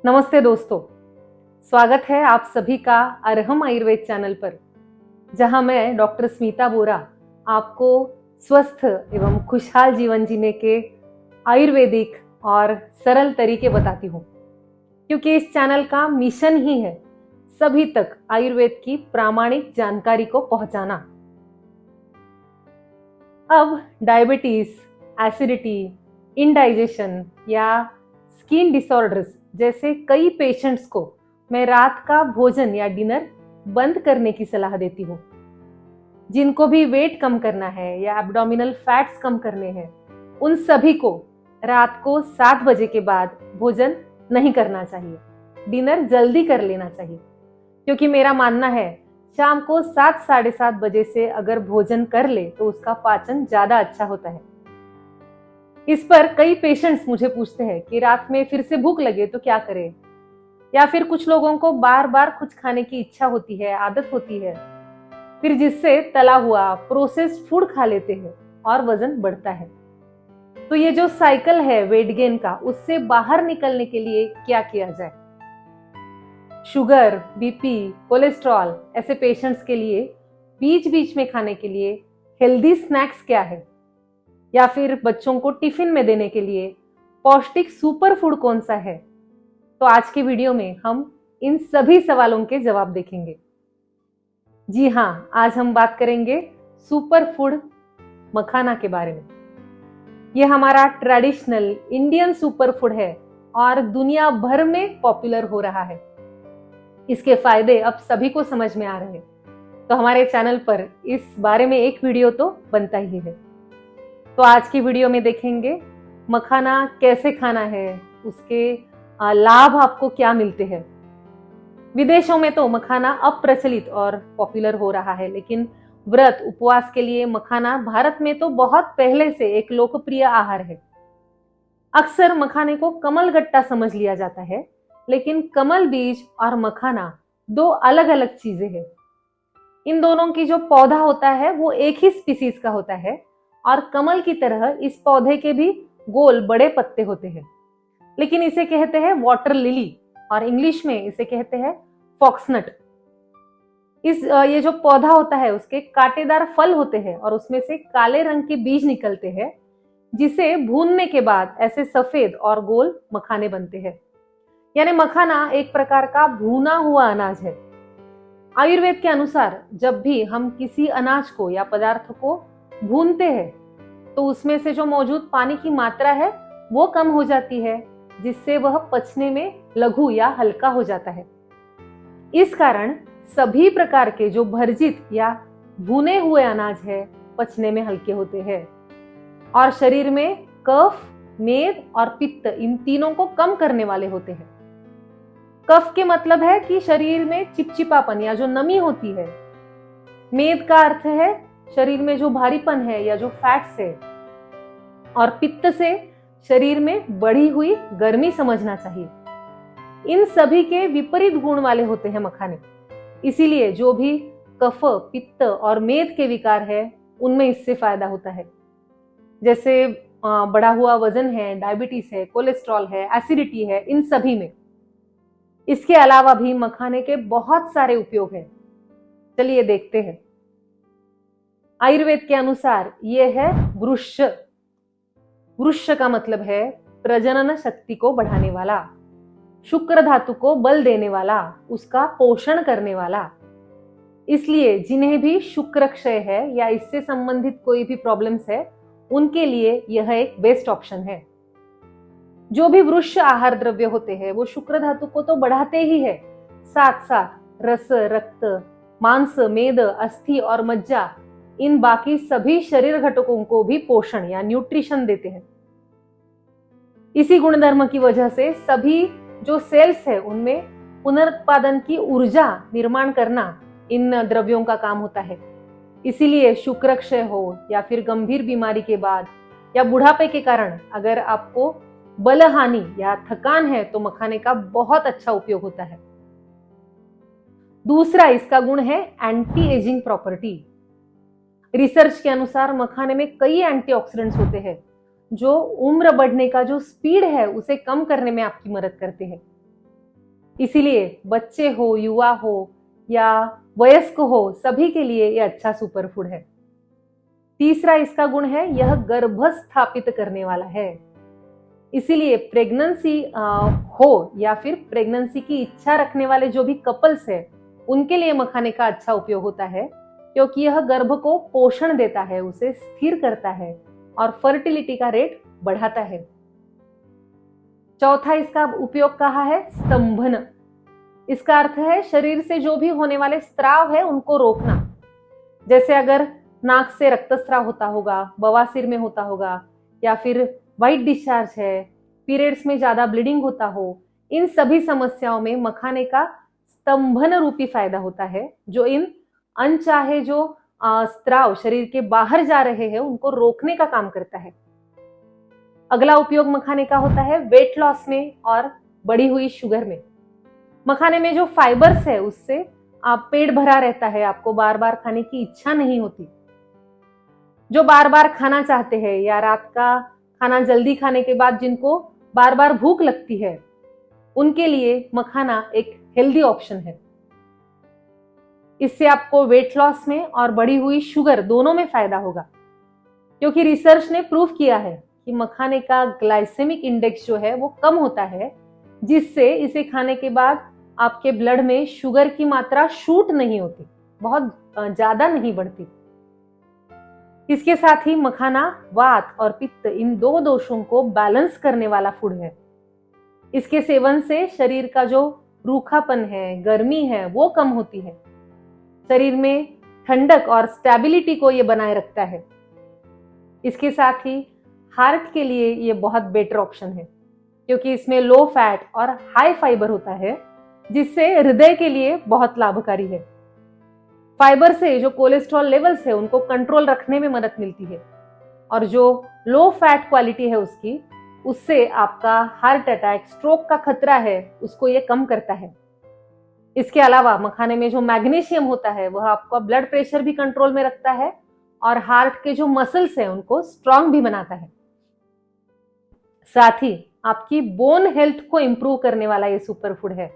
नमस्ते दोस्तों, स्वागत है आप सभी का अरहम आयुर्वेद चैनल पर, जहां मैं डॉक्टर स्मिता बोरा आपको स्वस्थ एवं खुशहाल जीवन जीने के आयुर्वेदिक और सरल तरीके बताती हूं, क्योंकि इस चैनल का मिशन ही है सभी तक आयुर्वेद की प्रामाणिक जानकारी को पहुंचाना। अब डायबिटीज, एसिडिटी, इंडाइजेशन या स्किन डिसऑर्डर्स जैसे कई पेशेंट्स को मैं रात का भोजन या डिनर बंद करने की सलाह देती हूँ। जिनको भी वेट कम करना है या एब्डोमिनल फैट्स कम करने हैं, उन सभी को रात को 7 बजे के बाद भोजन नहीं करना चाहिए, डिनर जल्दी कर लेना चाहिए, क्योंकि मेरा मानना है शाम को 7 साढ़े 7 बजे से अगर भोजन कर ले तो उसका पाचन ज्यादा अच्छा होता है। इस पर कई पेशेंट्स मुझे पूछते हैं कि रात में फिर से भूख लगे तो क्या करें, या फिर कुछ लोगों को बार बार कुछ खाने की इच्छा होती है, आदत होती है, फिर जिससे तला हुआ प्रोसेस्ड फूड खा लेते हैं और वजन बढ़ता है। तो ये जो साइकिल है वेट गेन का, उससे बाहर निकलने के लिए क्या किया जाए? शुगर, बीपी, कोलेस्ट्रॉल ऐसे पेशेंट्स के लिए बीच बीच में खाने के लिए हेल्दी स्नैक्स क्या है, या फिर बच्चों को टिफिन में देने के लिए पौष्टिक सुपर फूड कौन सा है? तो आज के वीडियो में हम इन सभी सवालों के जवाब देखेंगे। जी हाँ, आज हम बात करेंगे सुपर फूड मखाना के बारे में। यह हमारा ट्रेडिशनल इंडियन सुपर फूड है और दुनिया भर में पॉपुलर हो रहा है। इसके फायदे अब सभी को समझ में आ रहे हैं, तो हमारे चैनल पर इस बारे में एक वीडियो तो बनता ही है। तो आज की वीडियो में देखेंगे मखाना कैसे खाना है, उसके लाभ आपको क्या मिलते हैं। विदेशों में तो मखाना अब प्रचलित और पॉपुलर हो रहा है, लेकिन व्रत उपवास के लिए मखाना भारत में तो बहुत पहले से एक लोकप्रिय आहार है। अक्सर मखाने को कमल गट्टा समझ लिया जाता है, लेकिन कमल बीज और मखाना दो अलग अलग चीजें हैं। इन दोनों की जो पौधा होता है वो एक ही स्पीसीज का होता है, और कमल की तरह इस पौधे के भी गोल बड़े पत्ते होते हैं, लेकिन इसे कहते हैं वाटर लिली और इंग्लिश में इसे कहते हैं फॉक्सनट। ये जो पौधा होता है उसके कांटेदार फल होते हैं और उसमें से काले रंग के बीज निकलते हैं, जिसे भूनने के बाद ऐसे सफेद और गोल मखाने बनते हैं। यानी मखाना एक प्रकार का भुना हुआ अनाज है। आयुर्वेद के अनुसार जब भी हम किसी अनाज को या पदार्थ को भूनते हैं तो उसमें से जो मौजूद पानी की मात्रा है वो कम हो जाती है, जिससे वह पचने में लघु या हल्का हो जाता है। इस कारण सभी प्रकार के जो भर्जित या भुने हुए अनाज है पचने में हल्के होते हैं और शरीर में कफ, मेद और पित्त, इन तीनों को कम करने वाले होते हैं। कफ के मतलब है कि शरीर में चिपचिपापन या जो नमी होती है। मेद का अर्थ है शरीर में जो भारीपन है या जो फैट्स है, और पित्त से शरीर में बढ़ी हुई गर्मी समझना चाहिए। इन सभी के विपरीत गुण वाले होते हैं मखाने, इसीलिए जो भी कफ, पित्त और मेद के विकार है उनमें इससे फायदा होता है। जैसे बढ़ा हुआ वजन है, डायबिटीज है, कोलेस्ट्रॉल है, एसिडिटी है, इन सभी में। इसके अलावा भी मखाने के बहुत सारे उपयोग हैं। चलिए देखते हैं। आयुर्वेद के अनुसार यह है वृक्ष। वृक्ष का मतलब है प्रजनन शक्ति को बढ़ाने वाला, शुक्र धातु को बल देने वाला, उसका पोषण करने वाला। इसलिए जिन्हें भी शुक्र क्षय है या इससे संबंधित कोई भी प्रॉब्लम्स है, उनके लिए यह एक बेस्ट ऑप्शन है। जो भी वृक्ष आहार द्रव्य होते हैं वो शुक्र धातु को तो बढ़ाते ही है, साथ साथ रस, रक्त, मांस, मेद, अस्थि और मज्जा, इन बाकी सभी शरीर घटकों को भी पोषण या न्यूट्रिशन देते हैं। इसी गुणधर्म की वजह से सभी जो सेल्स है उनमें पुनरुत्पादन की ऊर्जा निर्माण करना इन द्रव्यों का काम होता है। इसीलिए शुक्र क्षय हो या फिर गंभीर बीमारी के बाद या बुढ़ापे के कारण अगर आपको बलहानि या थकान है तो मखाने का बहुत अच्छा उपयोग होता है। दूसरा इसका गुण है एंटी एजिंग प्रॉपर्टी। रिसर्च के अनुसार मखाने में कई एंटीऑक्सीडेंट्स होते हैं जो उम्र बढ़ने का जो स्पीड है उसे कम करने में आपकी मदद करते हैं। इसीलिए बच्चे हो, युवा हो या वयस्क हो, सभी के लिए ये अच्छा सुपर फूड है। तीसरा इसका गुण है, यह गर्भ स्थापित करने वाला है। इसीलिए प्रेगनेंसी हो या फिर प्रेगनेंसी की इच्छा रखने वाले जो भी कपल्स है, उनके लिए मखाने का अच्छा उपयोग होता है, क्योंकि यह गर्भ को पोषण देता है, उसे स्थिर करता है और फर्टिलिटी का रेट बढ़ाता है। चौथा इसका उपयोग कहा है, स्तंभन। इसका अर्थ है शरीर से जो भी होने वाले स्त्राव है उनको रोकना। जैसे अगर नाक से रक्तस्राव होता होगा, बवासीर में होता होगा, या फिर व्हाइट डिस्चार्ज है, पीरियड्स में ज्यादा ब्लीडिंग होता हो, इन सभी समस्याओं में मखाने का स्तंभन रूपी फायदा होता है, जो इन अनचाहे जो स्त्राव शरीर के बाहर जा रहे हैं उनको रोकने का काम करता है। अगला उपयोग मखाने का होता है वेट लॉस में और बढ़ी हुई शुगर में। मखाने में जो फाइबर्स है उससे आप पेट भरा रहता है, आपको बार बार खाने की इच्छा नहीं होती। जो बार बार खाना चाहते हैं या रात का खाना जल्दी खाने के बाद जिनको बार बार भूख लगती है, उनके लिए मखाना एक हेल्दी ऑप्शन है। इससे आपको वेट लॉस में और बढ़ी हुई शुगर दोनों में फायदा होगा, क्योंकि रिसर्च ने प्रूव किया है कि मखाने का ग्लाइसेमिक इंडेक्स जो है वो कम होता है, जिससे इसे खाने के बाद आपके ब्लड में शुगर की मात्रा शूट नहीं होती, बहुत ज्यादा नहीं बढ़ती। इसके साथ ही मखाना वात और पित्त इन दो दोषों को बैलेंस करने वाला फूड है। इसके सेवन से शरीर का जो रूखापन है, गर्मी है, वो कम होती है। शरीर में ठंडक और स्टेबिलिटी को ये बनाए रखता है। इसके साथ ही हार्ट के लिए ये बहुत बेटर ऑप्शन है, क्योंकि इसमें लो फैट और हाई फाइबर होता है, जिससे हृदय के लिए बहुत लाभकारी है। फाइबर से जो कोलेस्ट्रॉल लेवल्स है उनको कंट्रोल रखने में मदद मिलती है, और जो लो फैट क्वालिटी है उसकी, उससे आपका हार्ट अटैक, स्ट्रोक का खतरा है उसको ये कम करता है। इसके अलावा मखाने में जो मैग्नीशियम होता है वह आपका ब्लड प्रेशर भी कंट्रोल में रखता है और हार्ट के जो मसल्स है उनको स्ट्रांग भी बनाता है। साथ ही आपकी बोन हेल्थ को इंप्रूव करने वाला ये सुपर फूड है।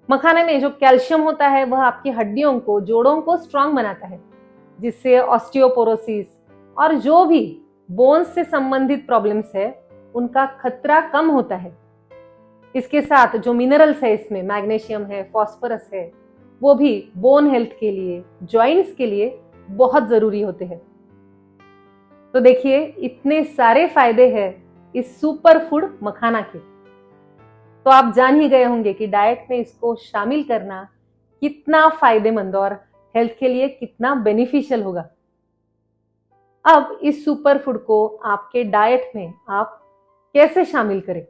मखाने में जो कैल्शियम होता है वह आपकी हड्डियों को, जोड़ों को स्ट्रांग बनाता है, जिससे ऑस्टियोपोरोसिस और जो भी बोन्स से संबंधित प्रॉब्लम्स है उनका खतरा कम होता है। इसके साथ जो मिनरल्स है, इसमें मैग्नीशियम है, फास्फोरस है, वो भी बोन हेल्थ के लिए, जॉइंट्स के लिए बहुत जरूरी होते हैं। तो देखिए, इतने सारे फायदे हैं इस सुपर फूड मखाना के। तो आप जान ही गए होंगे कि डाइट में इसको शामिल करना कितना फायदेमंद और हेल्थ के लिए कितना बेनिफिशियल होगा। अब इस सुपर फूड को आपके डाइट में आप कैसे शामिल करें?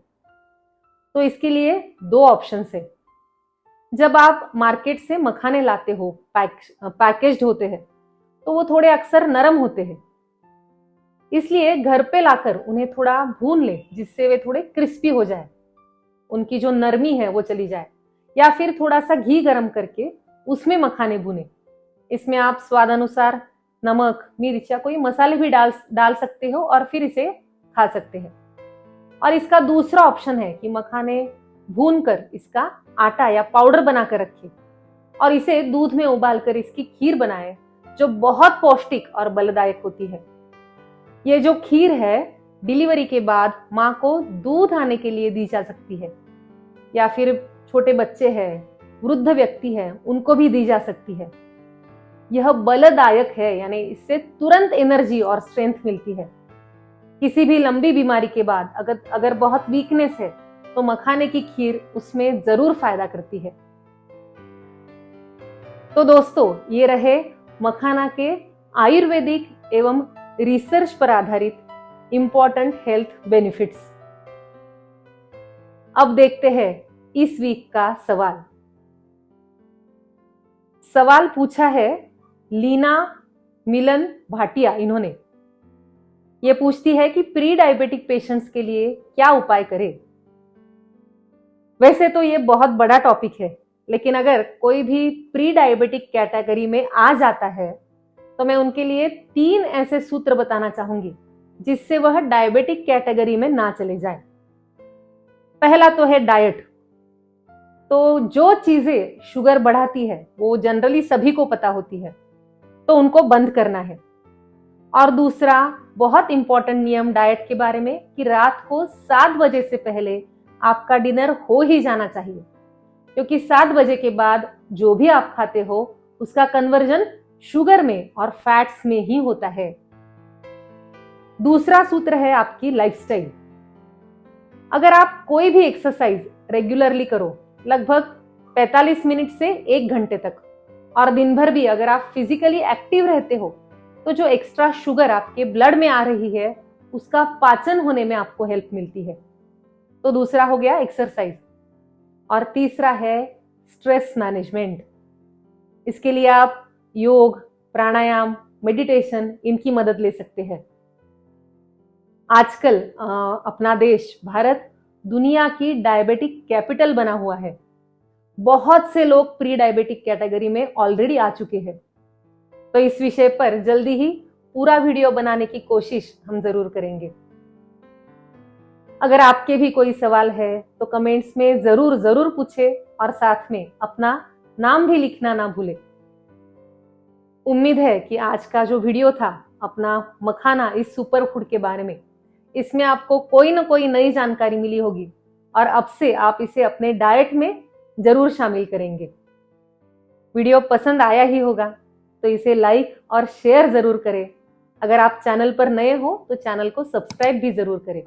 तो इसके लिए दो ऑप्शंस है। जब आप मार्केट से मखाने लाते हो, पैकेज्ड होते हैं, तो वो थोड़े अक्सर नरम होते हैं, इसलिए घर पे लाकर उन्हें थोड़ा भून ले, जिससे वे थोड़े क्रिस्पी हो जाए, उनकी जो नरमी है वो चली जाए। या फिर थोड़ा सा घी गरम करके उसमें मखाने भुने। इसमें आप स्वाद अनुसार नमक, मिर्च या कोई मसाले भी डाल सकते हो और फिर इसे खा सकते हैं। और इसका दूसरा ऑप्शन है कि मखाने भूनकर इसका आटा या पाउडर बनाकर रखें और इसे दूध में उबालकर इसकी खीर बनाएं, जो बहुत पौष्टिक और बलदायक होती है। ये जो खीर है डिलीवरी के बाद माँ को दूध आने के लिए दी जा सकती है, या फिर छोटे बच्चे हैं, वृद्ध व्यक्ति हैं, उनको भी दी जा सकती है। यह बलदायक है, यानी इससे तुरंत एनर्जी और स्ट्रेंथ मिलती है। किसी भी लंबी बीमारी के बाद अगर बहुत वीकनेस है तो मखाने की खीर उसमें जरूर फायदा करती है। तो दोस्तों, ये रहे मखाना के आयुर्वेदिक एवं रिसर्च पर आधारित इंपॉर्टेंट हेल्थ बेनिफिट्स। अब देखते हैं इस वीक का सवाल। सवाल पूछा है लीना मिलन भाटिया, इन्होंने ये पूछती है कि प्री डायबिटिक पेशेंट्स के लिए क्या उपाय करें। वैसे तो ये बहुत बड़ा टॉपिक है, लेकिन अगर कोई भी प्री डायबिटिक कैटेगरी में आ जाता है तो मैं उनके लिए 3 ऐसे सूत्र बताना चाहूंगी जिससे वह डायबिटिक कैटेगरी में ना चले जाए। पहला तो है डाइट। तो जो चीजें शुगर बढ़ाती है वो जनरली सभी को पता होती है, तो उनको बंद करना है। और दूसरा बहुत इंपॉर्टेंट नियम डाइट के बारे में कि रात को 7 बजे से पहले आपका डिनर हो ही जाना चाहिए, क्योंकि 7 बजे के बाद जो भी आप खाते हो उसका कन्वर्जन शुगर में और फैट्स में ही होता है। दूसरा सूत्र है आपकी लाइफस्टाइल। अगर आप कोई भी एक्सरसाइज रेगुलरली करो, लगभग 45 मिनट से 1 घंटे तक, और दिन भर भी अगर आप फिजिकली एक्टिव रहते हो, तो जो एक्स्ट्रा शुगर आपके ब्लड में आ रही है उसका पाचन होने में आपको हेल्प मिलती है। तो दूसरा हो गया एक्सरसाइज। और तीसरा है स्ट्रेस मैनेजमेंट। इसके लिए आप योग, प्राणायाम, मेडिटेशन, इनकी मदद ले सकते हैं। आजकल अपना देश भारत दुनिया की डायबिटिक कैपिटल बना हुआ है। बहुत से लोग प्री डायबिटिक कैटेगरी में ऑलरेडी आ चुके हैं। तो इस विषय पर जल्दी ही पूरा वीडियो बनाने की कोशिश हम जरूर करेंगे। अगर आपके भी कोई सवाल है तो कमेंट्स में जरूर पूछे और साथ में अपना नाम भी लिखना ना भूले। उम्मीद है कि आज का जो वीडियो था अपना मखाना इस सुपर फूड के बारे में, इसमें आपको कोई ना कोई नई जानकारी मिली होगी और अब से आप इसे अपने डाइट में जरूर शामिल करेंगे। वीडियो पसंद आया ही होगा तो इसे लाइक और शेयर जरूर करें। अगर आप चैनल पर नए हो तो चैनल को सब्सक्राइब भी जरूर करें।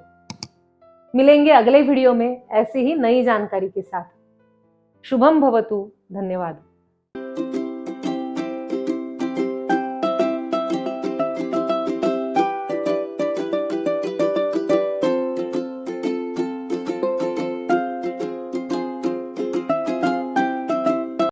मिलेंगे अगले वीडियो में ऐसी ही नई जानकारी के साथ। शुभम भवतु। धन्यवाद।